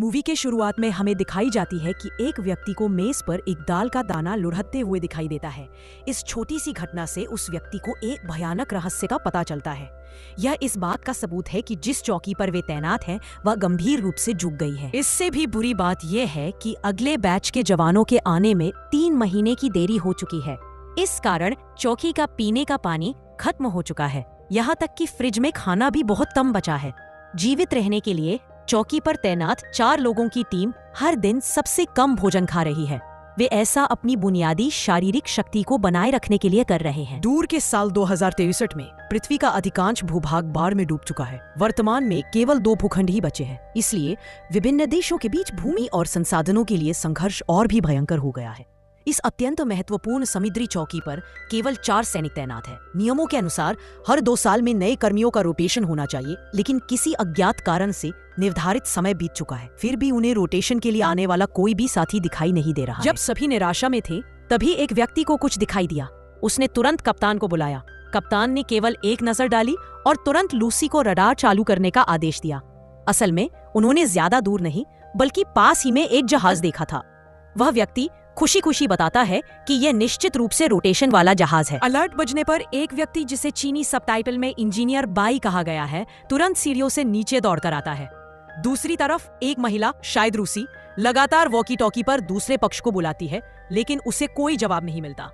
Movie के शुरुआत में हमें दिखाई जाती है कि एक व्यक्ति को मेज पर एक दाल का दाना लुढ़कते हुए दिखाई देता है। इस छोटी सी घटना से उस व्यक्ति को एक भयानक रहस्य का पता चलता है। यह इस बात का सबूत है कि जिस चौकी पर वे तैनात हैं वह गंभीर रूप से झुक गई है। इससे भी बुरी बात यह है कि अगले बैच के जवानों के आने में 3 महीने की देरी हो चुकी है। इस कारण चौकी का पीने का पानी खत्म हो चुका है। यहाँ तक कि फ्रिज में खाना भी बहुत कम बचा है। जीवित रहने के लिए चौकी पर तैनात 4 लोगों की टीम हर दिन सबसे कम भोजन खा रही है। वे ऐसा अपनी बुनियादी शारीरिक शक्ति को बनाए रखने के लिए कर रहे हैं। दूर के साल 2063 में पृथ्वी का अधिकांश भूभाग बाढ़ में डूब चुका है। वर्तमान में केवल 2 भूखंड ही बचे हैं। इसलिए विभिन्न देशों के बीच भूमि और संसाधनों के लिए संघर्ष और भी भयंकर हो गया है। इस अत्यंत महत्वपूर्ण समुद्री चौकी पर केवल 4 सैनिक तैनात हैं। नियमों के अनुसार हर 2 साल में नए कर्मियों का रोटेशन होना चाहिए, लेकिन किसी अज्ञात कारण से निर्धारित समय बीत चुका है। फिर भी उन्हें रोटेशन के लिए आने वाला कोई भी साथी दिखाई नहीं दे रहा। जब सभी निराशा में थे, तभी एक व्यक्ति को कुछ दिखाई दिया। उसने तुरंत कप्तान को बुलाया। कप्तान ने केवल एक नजर डाली और तुरंत लूसी को रडार चालू करने का आदेश दिया। असल में उन्होंने ज्यादा दूर नहीं बल्कि पास ही में एक जहाज देखा था। वह व्यक्ति खुशी खुशी बताता है कि यह निश्चित रूप से रोटेशन वाला जहाज है। अलर्ट बजने पर एक व्यक्ति, जिसे चीनी सबटाइटल में इंजीनियर बाई कहा गया है, तुरंत सीढ़ियों से नीचे दौड़कर आता है। दूसरी तरफ एक महिला, शायद रूसी, लगातार वॉकी टॉकी पर दूसरे पक्ष को बुलाती है, लेकिन उसे कोई जवाब नहीं मिलता।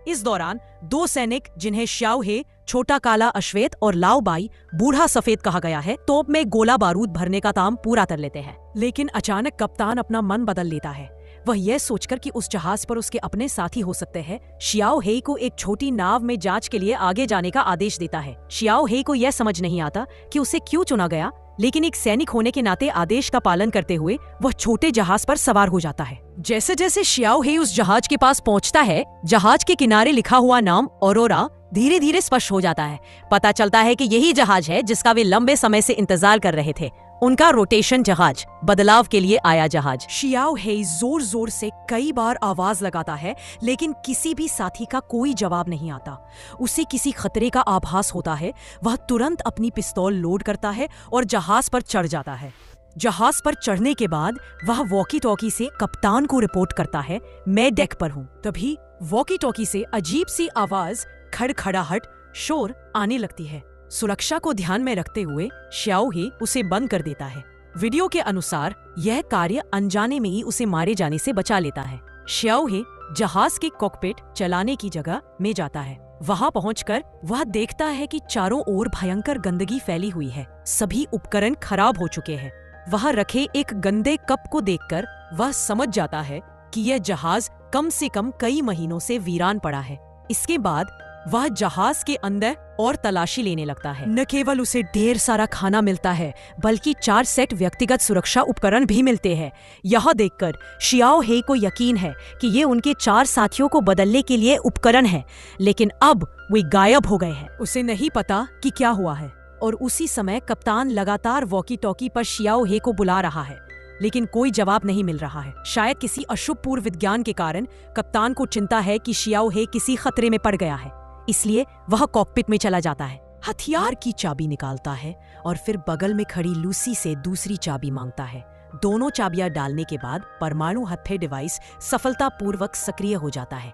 इस दौरान 2 सैनिक, जिन्हें श्याओ हे, छोटा काला अश्वेत और लाओ बाई, बूढ़ा सफेद कहा गया है, तोप में गोला बारूद भरने का काम पूरा कर लेते हैं। लेकिन अचानक कप्तान अपना मन बदल लेता है। वह यह सोचकर कि उस जहाज पर उसके अपने साथी हो सकते हैं, शियाओ हे को एक छोटी नाव में जांच के लिए आगे जाने का आदेश देता है। शियाओ हे को यह समझ नहीं आता कि उसे क्यों चुना गया, लेकिन एक सैनिक होने के नाते आदेश का पालन करते हुए वह छोटे जहाज पर सवार हो जाता है। जैसे जैसे शियाओ हे उस जहाज के पास पहुंचता है, जहाज के किनारे लिखा हुआ नाम ऑरोरा धीरे धीरे स्पष्ट हो जाता है। पता चलता है कि यही जहाज है जिसका वे लंबे समय से इंतजार कर रहे थे। उनका रोटेशन जहाज, बदलाव के लिए आया जहाज। शियाओ हे जोर जोर से कई बार आवाज लगाता है, लेकिन किसी भी साथी का कोई जवाब नहीं आता। उसे किसी खतरे का आभास होता है। वह तुरंत अपनी पिस्तौल लोड करता है और जहाज पर चढ़ जाता है। जहाज पर चढ़ने के बाद वह वॉकी टॉकी से कप्तान को रिपोर्ट करता है, मैं डेक पर हूँ। तभी वॉकी टॉकी से अजीब सी आवाज, खड़खड़ाहट, शोर आने लगती है। सुरक्षा को ध्यान में रखते हुए श्याओ हे उसे बंद कर देता है। वीडियो के अनुसार यह कार्य अनजाने में ही उसे मारे जाने से बचा लेता है। श्याओ हे जहाज के कॉकपिट चलाने की जगह में जाता है। वहां पहुंचकर वह देखता है कि चारों ओर भयंकर गंदगी फैली हुई है। सभी उपकरण खराब हो चुके हैं। वहां रखे एक गंदे कप को देखकर वह समझ जाता है कि यह जहाज कम से कम कई महीनों से वीरान पड़ा है। इसके बाद वह जहाज के अंदर और तलाशी लेने लगता है। न केवल उसे ढेर सारा खाना मिलता है, बल्कि 4 सेट व्यक्तिगत सुरक्षा उपकरण भी मिलते हैं। यह देखकर शियाओ हे को यकीन है कि ये उनके 4 साथियों को बदलने के लिए उपकरण है, लेकिन अब वे गायब हो गए हैं। उसे नहीं पता कि क्या हुआ है। और उसी समय कप्तान लगातार वॉकी टॉकी पर शियाओ हे को बुला रहा है, लेकिन कोई जवाब नहीं मिल रहा है। शायद किसी अशुभ पूर्व विज्ञान के कारण कप्तान को चिंता है कि शियाओ हे किसी खतरे में पड़ गया है, इसलिए वह कॉकपिट में चला जाता है। हथियार की चाबी निकालता है और फिर बगल में खड़ी लूसी से दूसरी चाबी मांगता है। दोनों चाबियां डालने के बाद परमाणु हत्थे डिवाइस सफलतापूर्वक सक्रिय हो जाता है।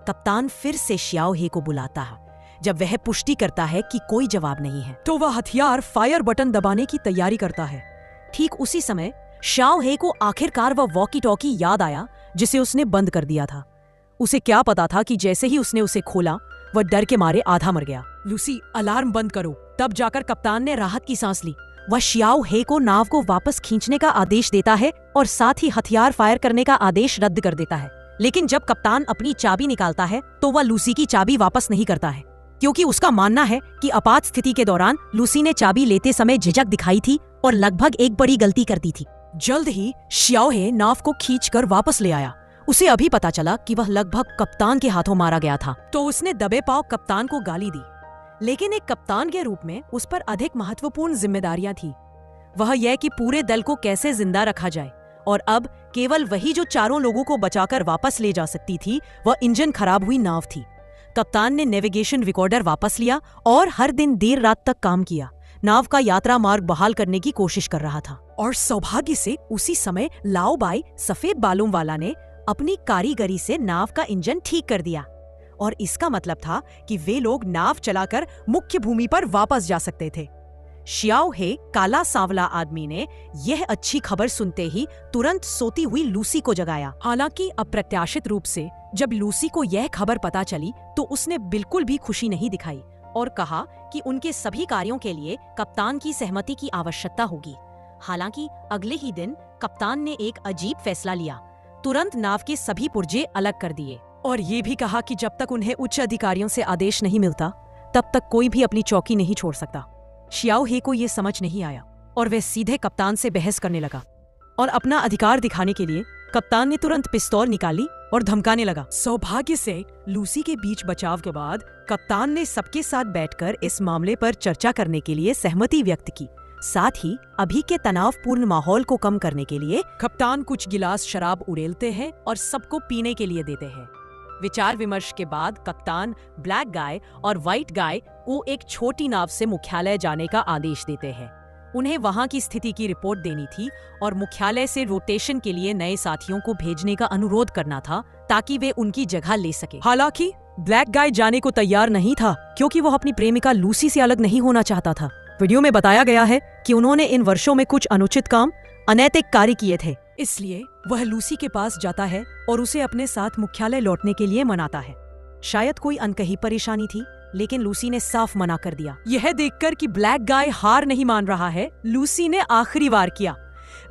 कप्तान फिर से शियाओ हे को बुलाता है। जब वह पुष्टि करता है कि कोई जवाब नहीं है, तो वह हथियार फायर बटन दबाने की तैयारी करता है। ठीक उसी समय शियाओ हे को आखिरकार वह वॉकी टॉकी याद आया जिसे उसने बंद कर दिया था। उसे क्या पता था कि जैसे ही उसने उसे खोला, वह डर के मारे आधा मर गया। लूसी, अलार्म बंद करो। तब जाकर कप्तान ने राहत की सांस ली। वह शियाओ हे को नाव को वापस खींचने का आदेश देता है और साथ ही हथियार फायर करने का आदेश रद्द कर देता है। लेकिन जब कप्तान अपनी चाबी निकालता है, तो वह लूसी की चाबी वापस नहीं करता है, क्योंकि उसका मानना है कि आपात स्थिति के दौरान लूसी ने चाबी लेते समय झिझक दिखाई थी और लगभग एक बड़ी गलती कर दी थी। जल्द ही शियाओ हे नाव को खींचकर वापस ले आया। उसे अभी पता चला कि वह लगभग कप्तान के हाथों मारा गया था, तो उसने दबे पांव कप्तान को गाली दी। लेकिन एक कप्तान के रूप में उस पर अधिक महत्वपूर्ण जिम्मेदारियां थी। वह यह कि पूरे दल को कैसे जिंदा रखा जाए, और अब केवल वही जो 4 लोगों को बचाकर वापस ले जा सकती थी, वह इंजन खराब हुई नाव थी। कप्तान ने नेविगेशन रिकॉर्डर वापस लिया और हर दिन देर रात तक काम किया। नाव का यात्रा मार्ग बहाल करने की कोशिश कर रहा था। और सौभाग्य से उसी समय लाओ बाई सफेद बालों वाला ने अपनी कारीगरी से नाव का इंजन ठीक कर दिया और इसका मतलब था कि वे लोग नाव चलाकर मुख्य भूमि पर वापस जा सकते थे। शियाओ हे काला सांवला आदमी ने यह अच्छी खबर सुनते ही तुरंत सोती हुई लूसी को जगाया। हालांकि अप्रत्याशित रूप से जब लूसी को यह खबर पता चली तो उसने बिल्कुल भी खुशी नहीं दिखाई और कहा कि उनके सभी कार्यों के लिए कप्तान की सहमति की आवश्यकता होगी। हालांकि अगले ही दिन कप्तान ने एक अजीब फैसला लिया। तुरंत नाव के सभी पुर्जे अलग कर दिए और ये भी कहा कि जब तक उन्हें उच्च अधिकारियों से आदेश नहीं मिलता तब तक कोई भी अपनी चौकी नहीं छोड़ सकता। शियाओ हे को ये समझ नहीं आया और वह सीधे कप्तान से बहस करने लगा और अपना अधिकार दिखाने के लिए कप्तान ने तुरंत पिस्तौल निकाली और धमकाने लगा। सौभाग्य से लूसी के बीच बचाव के बाद कप्तान ने सबके साथ बैठकर इस मामले पर चर्चा करने के लिए सहमति व्यक्त की। साथ ही अभी के तनावपूर्ण माहौल को कम करने के लिए कप्तान कुछ गिलास शराब उड़ेलते हैं और सबको पीने के लिए देते हैं। विचार विमर्श के बाद कप्तान ब्लैक गाय और व्हाइट गाय को एक छोटी नाव से मुख्यालय जाने का आदेश देते हैं। उन्हें वहां की स्थिति की रिपोर्ट देनी थी और मुख्यालय से रोटेशन के लिए नए साथियों को भेजने का अनुरोध करना था ताकि वे उनकी जगह ले सके। हालांकि ब्लैक गाय जाने को तैयार नहीं था क्योंकि वो अपनी प्रेमिका लूसी से अलग नहीं होना चाहता था। वीडियो में बताया गया है कि उन्होंने इन वर्षों में कुछ अनुचित काम, अनैतिक कार्य किए थे, इसलिए वह लूसी के पास जाता है और उसे अपने साथ मुख्यालय लौटने के लिए मनाता है। शायद कोई अनकही परेशानी थी, लेकिन लूसी ने साफ मना कर दिया। यह देखकर कि ब्लैक गाय हार नहीं मान रहा है, लूसी ने आखिरी वार किया।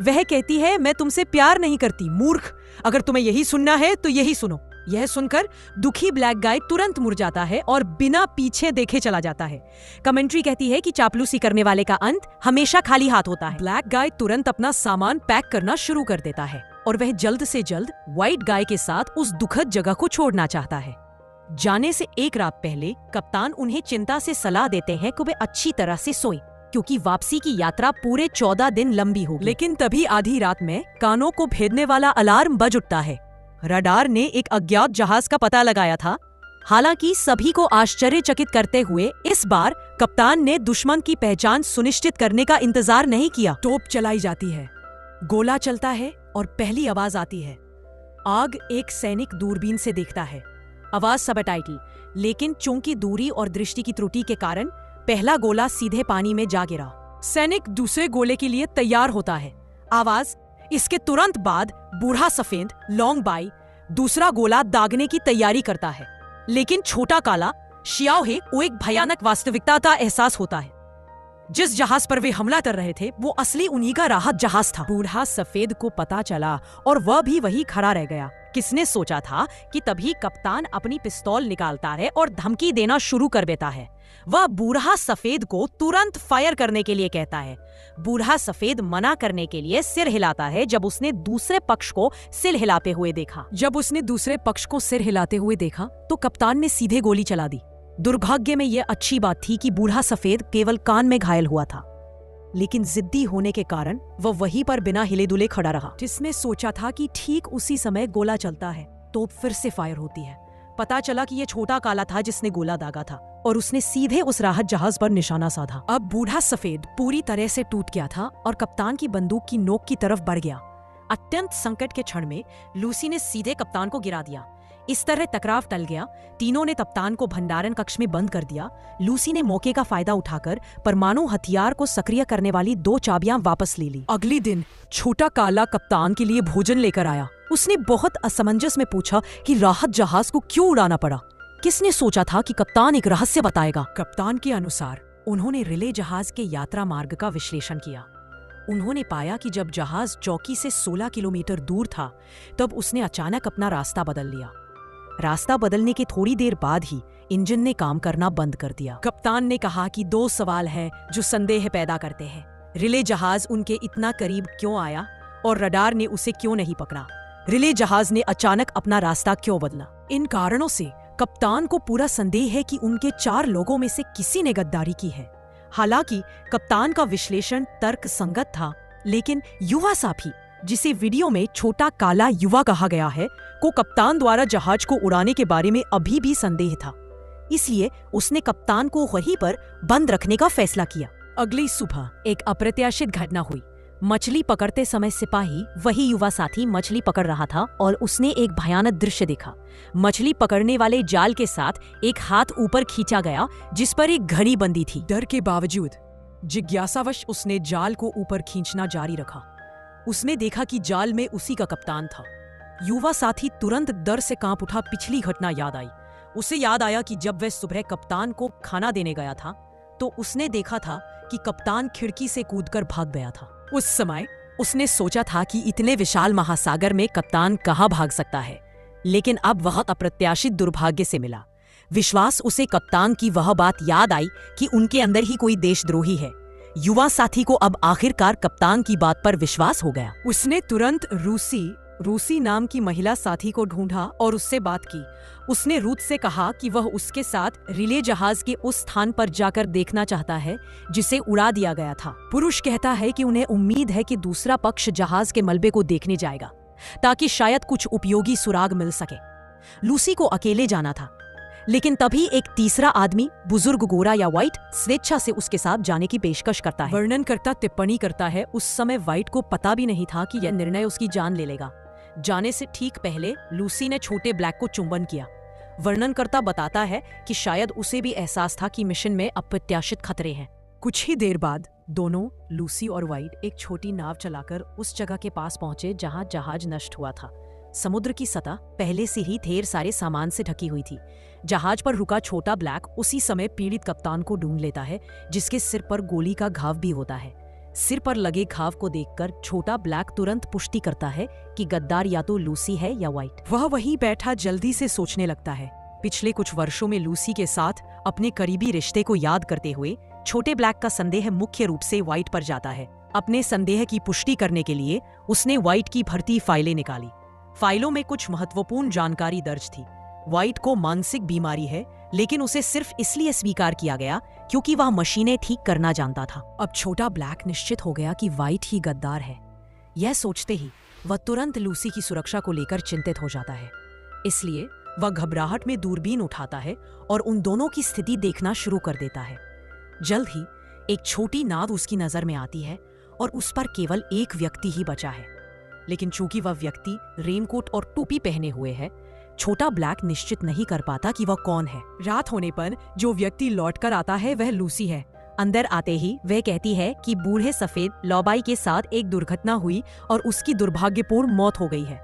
वह कहती है, मैं तुमसे प्यार नहीं करती, मूर्ख। अगर तुम्हें यही सुनना है तो यही सुनो। यह सुनकर दुखी ब्लैक गाय तुरंत मुड़ जाता है और बिना पीछे देखे चला जाता है। कमेंट्री कहती है कि चापलूसी करने वाले का अंत हमेशा खाली हाथ होता है। ब्लैक गाय तुरंत अपना सामान पैक करना शुरू कर देता है और वह जल्द से जल्द व्हाइट गाय के साथ उस दुखद जगह को छोड़ना चाहता है। जाने से एक रात पहले कप्तान उन्हें चिंता से सलाह देते हैं कि वे अच्छी तरह से सोएं, क्योंकि वापसी की यात्रा पूरे 14 दिन लंबी होगी। लेकिन तभी आधी रात में कानों को भेदने वाला अलार्म बज उठता है। रडार ने एक अज्ञात जहाज का पता लगाया था। हालांकि सभी को आश्चर्यचकित करते हुए इस बार कप्तान ने दुश्मन की पहचान सुनिश्चित करने का इंतजार नहीं किया। तोप चलाई जाती है, गोला चलता है और पहली आवाज आती है। आग एक सैनिक दूरबीन से देखता है। आवाज सबटाइटल, लेकिन चूंकि दूरी और दृष्टि की त्रुटि के कारण पहला गोला सीधे पानी में जा गिरा। सैनिक दूसरे गोले के लिए तैयार होता है। आवाज, इसके तुरंत बाद बूढ़ा सफेद लॉन्ग बाई दूसरा गोला दागने की तैयारी करता है, लेकिन छोटा काला शियाओ हे को एक भयानक वास्तविकता का एहसास होता है। जिस जहाज पर वे हमला कर रहे थे वो असली उन्हीं का राहत जहाज था। बूढ़ा सफेद को पता चला और वह भी वही खड़ा रह गया। किसने सोचा था कि तभी कप्तान अपनी पिस्तौल निकालता है और धमकी देना शुरू कर देता है। वह बूढ़ा सफेद को तुरंत फायर करने के लिए कहता है। बूढ़ा सफेद मना करने के लिए सिर हिलाता है जब उसने दूसरे पक्ष को सिर हिलाते हुए देखा। जब उसने दूसरे पक्ष को सिर हिलाते हुए देखा तो कप्तान ने सीधे गोली चला दी। दुर्भाग्य में यह अच्छी बात थी कि बूढ़ा सफेद केवल कान में घायल हुआ था, लेकिन जिद्दी होने के कारण वह वहीं पर बिना हिले दुले खड़ा रहा। जिसने सोचा था कि ठीक उसी समय गोला चलता है तो फिर से फायर होती है। पता चला कि यह छोटा काला था जिसने गोला दागा था और उसने सीधे उस राहत जहाज पर निशाना साधा। अब बूढ़ा सफेद पूरी तरह से टूट गया था और कप्तान की बंदूक की नोक की तरफ बढ़ गया। अत्यंत संकट के क्षण में लूसी ने सीधे कप्तान को गिरा दिया। इस तरह टकराव टल गया। तीनों ने कप्तान को भंडारण कक्ष में बंद कर दिया। लूसी ने मौके का फायदा उठाकर परमाणु हथियार को सक्रिय करने वाली 2 चाबियां वापस ले ली। अगले दिन छोटा काला कप्तान के लिए भोजन लेकर आया। उसने बहुत असमंजस में पूछा कि राहत जहाज को क्यों उड़ाना पड़ा। किसने सोचा था कि कप्तान एक रहस्य बताएगा। कप्तान के अनुसार उन्होंने रिले जहाज के यात्रा मार्ग का विश्लेषण किया। उन्होंने पाया कि जब जहाज चौकी से 16 किलोमीटर दूर था तब उसने अचानक अपना रास्ता बदल लिया। रास्ता बदलने के थोड़ी देर बाद ही इंजन ने काम करना बंद कर दिया। कप्तान ने कहा कि 2 सवाल हैं जो संदेह पैदा करते हैं। रिले जहाज उनके इतना करीब क्यों आया और रडार ने उसे क्यों नहीं पकड़ा। रिले जहाज ने अचानक अपना रास्ता क्यों बदला। इन कारणों से कप्तान को पूरा संदेह है कि उनके 4 लोगों में से किसी ने गद्दारी की है। हालांकि कप्तान का विश्लेषण तर्क संगत था, लेकिन युवा साथी, जिसे वीडियो में छोटा काला युवा कहा गया है, को कप्तान द्वारा जहाज को उड़ाने के बारे में अभी भी संदेह था। इसलिए उसने कप्तान को वहीं पर बंद रखने का फैसला किया। अगली सुबह एक अप्रत्याशित घटना हुई। मछली पकड़ते समय सिपाही, वही युवा साथी, मछली पकड़ रहा था और उसने एक भयानक दृश्य देखा। मछली पकड़ने वाले जाल के साथ एक हाथ ऊपर खींचा गया जिस पर एक घड़ी बंधी थी। डर के बावजूद जिज्ञासावश उसने जाल को ऊपर खींचना जारी रखा। उसने देखा कि जाल में उसी का कप्तान था। युवा साथी तुरंत डर से कांप उठा। पिछली घटना याद आई। उसे याद आया कि जब वह सुबह कप्तान को खाना देने गया था तो उसने देखा था कि कप्तान खिड़की से कूदकर भाग गया था। उस समय उसने सोचा था कि इतने विशाल महासागर में कप्तान कहां भाग सकता है, लेकिन अब वह अप्रत्याशित दुर्भाग्य से मिला। विश्वास उसे कप्तान की वह बात याद आई कि उनके अंदर ही कोई देशद्रोही है। युवा साथी को अब आखिरकार कप्तान की बात पर विश्वास हो गया। उसने तुरंत रूसी नाम की महिला साथी को ढूंढा और उससे बात की। उसने रूथ से कहा कि वह उसके साथ रिले जहाज के उस स्थान पर जाकर देखना चाहता है जिसे उड़ा दिया गया था। पुरुष कहता है कि उन्हें उम्मीद है कि दूसरा पक्ष जहाज के मलबे को देखने जाएगा ताकि शायद कुछ उपयोगी सुराग मिल सके। लूसी को अकेले जाना था, लेकिन तभी एक तीसरा आदमी, बुजुर्ग गोरा या व्हाइट, स्वेच्छा से उसके साथ जाने की पेशकश करता है। वर्णनकर्ता टिप्पणी करता है, उस समय व्हाइट को पता भी नहीं था कि यह निर्णय उसकी जान ले लेगा। जाने से ठीक पहले लूसी ने छोटे ब्लैक को चुंबन किया। वर्णनकर्ता बताता है कि शायद उसे भी एहसास था कि मिशन में अप्रत्याशित खतरे हैं। कुछ ही देर बाद दोनों, लूसी और व्हाइट, एक छोटी नाव चलाकर उस जगह के पास पहुंचे जहां जहाज नष्ट हुआ था। समुद्र की सतह पहले से ही ढेर सारे सामान से ढकी हुई थी। जहाज पर रुका छोटा ब्लैक उसी समय पीड़ित कप्तान को ढूंढ लेता है, जिसके सिर पर गोली का घाव भी होता है। सिर पर लगे घाव को देखकर छोटा ब्लैक तुरंत पुष्टि करता है कि गद्दार या तो लूसी है या व्हाइट। वह वहीं बैठा जल्दी से सोचने लगता है। पिछले कुछ वर्षों में लूसी के साथ अपने करीबी रिश्ते को याद करते हुए छोटे ब्लैक का संदेह मुख्य रूप से व्हाइट पर जाता है। अपने संदेह की पुष्टि करने के लिए उसने व्हाइट की भर्ती फाइलें निकाली। फाइलों में कुछ महत्वपूर्ण जानकारी दर्ज थी। व्हाइट को मानसिक बीमारी है, लेकिन उसे सिर्फ इसलिए स्वीकार किया गया क्योंकि वह मशीनें ठीक करना जानता था। अब छोटा ब्लैक निश्चित हो गया कि व्हाइट ही गद्दार है। यह सोचते ही वह तुरंत लूसी की सुरक्षा को लेकर चिंतित हो जाता है। इसलिए वह घबराहट में दूरबीन उठाता है और उन दोनों की स्थिति देखना शुरू कर देता है। जल्द ही एक छोटी नाव उसकी नजर में आती है और उस पर केवल एक व्यक्ति ही बचा है, लेकिन चूंकि वह व्यक्ति रेनकोट और टोपी पहने हुए है, छोटा ब्लैक निश्चित नहीं कर पाता कि वह कौन है। रात होने पर जो व्यक्ति लौटकर आता है वह लूसी है। अंदर आते ही वह कहती है कि बूढ़े सफेद लौबाई के साथ एक दुर्घटना हुई और उसकी दुर्भाग्यपूर्ण मौत हो गई है।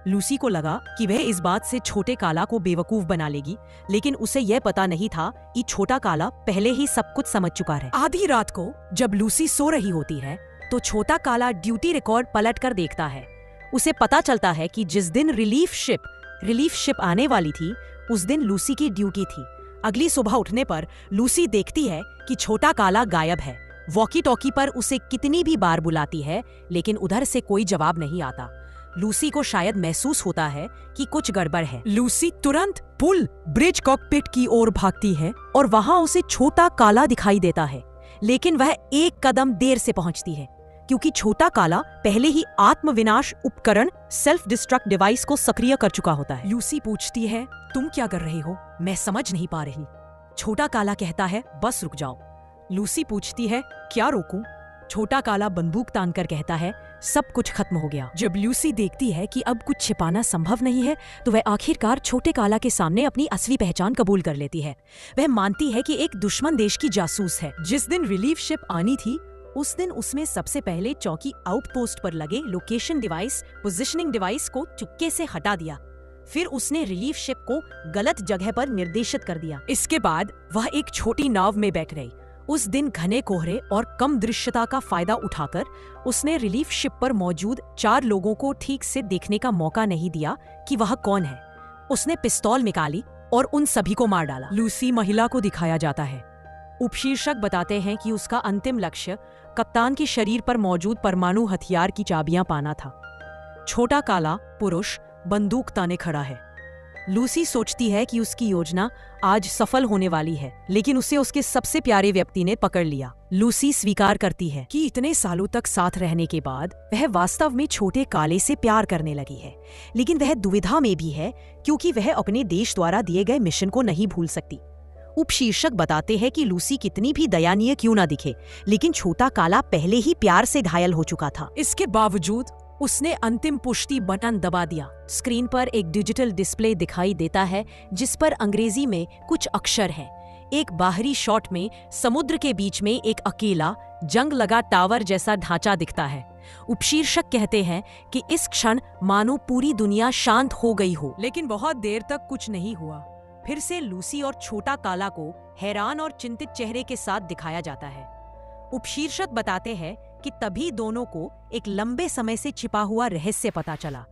लूसी को लगा कि वह इस बात से छोटे काला को बेवकूफ बना लेगी, लेकिन उसे यह पता नहीं था कि छोटा काला पहले ही सब कुछ समझ चुका है। आधी रात को जब लूसी सो रही होती है तो छोटा काला ड्यूटी रिकॉर्ड पलट कर देखता है। उसे पता चलता है कि जिस दिन रिलीफ शिप आने वाली थी उस दिन लूसी की ड्यूटी थी। अगली सुबह उठने पर लूसी देखती है कि छोटा काला गायब है। वॉकी टॉकी पर उसे कितनी भी बार बुलाती है, लेकिन उधर से कोई जवाब नहीं आता। लूसी को शायद महसूस होता है कि कुछ गड़बड़ है। लूसी तुरंत ब्रिज कॉकपिट की ओर भागती है और वहां उसे छोटा काला दिखाई देता है, लेकिन वह एक कदम देर से पहुंचती है क्योंकि छोटा काला पहले ही आत्मविनाश उपकरण सेल्फ डिस्ट्रक्ट डिवाइस को सक्रिय कर चुका होता है। लूसी पूछती है, तुम क्या कर रहे हो? मैं समझ नहीं पा रही। छोटा काला कहता है, बस रुक जाओ। लूसी पूछती है, क्या रोकूं? छोटा काला बंदूक तानकर कहता है, सब कुछ खत्म हो गया। जब लूसी देखती है कि अब कुछ छिपाना संभव नहीं है तो वह आखिरकार छोटे काला के सामने अपनी असली पहचान कबूल कर लेती है। वह मानती है कि एक दुश्मन देश की जासूस है। जिस दिन रिलीफ शिप आनी थी उस दिन उसमें सबसे पहले चौकी आउटपोस्ट पर लगे लोकेशन डिवाइस, पोजिशनिंग डिवाइस को चुपके से हटा दिया। फिर उसने रिलीफ शिप को गलत जगह पर निर्देशित कर दिया। इसके बाद वह एक छोटी नाव में बैठ गई। उस दिन घने कोहरे और कम दृश्यता का फायदा उठाकर उसने रिलीफ शिप पर मौजूद 4 लोगों को ठीक से देखने का मौका नहीं दिया कि वह कौन है। उसने पिस्तौल निकाली और उन सभी को मार डाला। लूसी महिला को दिखाया जाता है। उपशीर्षक बताते हैं कि उसका अंतिम लक्ष्य कप्तान के शरीर पर मौजूद परमाणु हथियार की चाबियां पाना था। छोटा काला पुरुष बंदूक ताने खड़ा है। लूसी सोचती है कि उसकी योजना आज सफल होने वाली है, लेकिन उसे उसके सबसे प्यारे व्यक्ति ने पकड़ लिया। लूसी स्वीकार करती है कि इतने सालों तक साथ रहने के बाद वह वास्तव में छोटे काले से प्यार करने लगी है, लेकिन वह दुविधा में भी है क्योंकि वह अपने देश द्वारा दिए गए मिशन को नहीं भूल सकती। उपशीर्षक बताते हैं कि लूसी कितनी भी दयनीय क्यों ना दिखे, लेकिन छोटा काला पहले ही प्यार से घायल हो चुका था। इसके बावजूद उसने अंतिम पुष्टि बटन दबा दिया। स्क्रीन पर एक डिजिटल डिस्प्ले दिखाई देता है जिस पर अंग्रेजी में कुछ अक्षर हैं। एक बाहरी शॉट में समुद्र के बीच में एक अकेला जंग लगा टावर जैसा ढांचा दिखता है। उपशीर्षक कहते हैं कि इस क्षण मानो पूरी दुनिया शांत हो गई हो, लेकिन बहुत देर तक कुछ नहीं हुआ। फिर से लूसी और छोटा काला को हैरान और चिंतित चेहरे के साथ दिखाया जाता है। उपशीर्षक बताते हैं कि तभी दोनों को एक लंबे समय से छिपा हुआ रहस्य पता चला।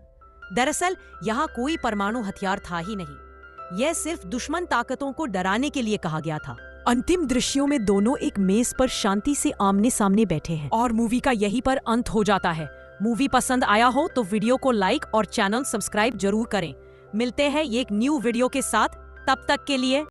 दरअसल यहाँ कोई परमाणु हथियार था ही नहीं, यह सिर्फ दुश्मन ताकतों को डराने के लिए कहा गया था। अंतिम दृश्यों में दोनों एक मेज पर शांति से आमने सामने बैठे हैं और मूवी का यहीं पर अंत हो जाता है। मूवी पसंद आया हो तो वीडियो को लाइक और चैनल सब्सक्राइब जरूर करें। मिलते हैं एक न्यू वीडियो के साथ, तब तक के लिए